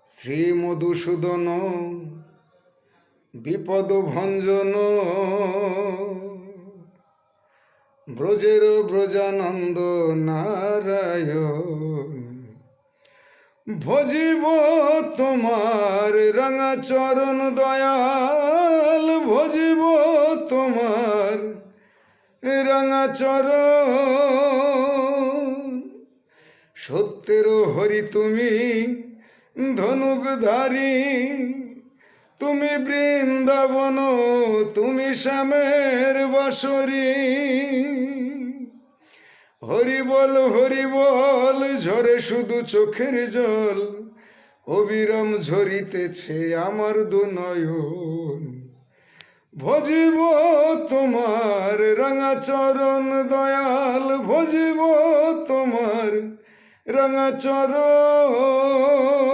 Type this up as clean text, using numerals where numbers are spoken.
শ্রী মধুসূদন বিপদ ভঞ্জন ব্রজের ব্রজানন্দ নারায়ণ। ভজিব তোমার রাঙা চরণ দয়াল, ভজিব তোমার রাঙা চরণ। সত্যের হরি তুমি ধনুকধারী, তুমি বৃন্দাবন, তুমি শ্যামের বাঁশরী। হরি বল ঝরে শুধু চোখের জল, অবিরাম ঝরিতেছে আমার দু নয়ন। ভজিব তোমার রাঙা চরণ দয়াল, ভজিব তোমার রাঙা চরণ।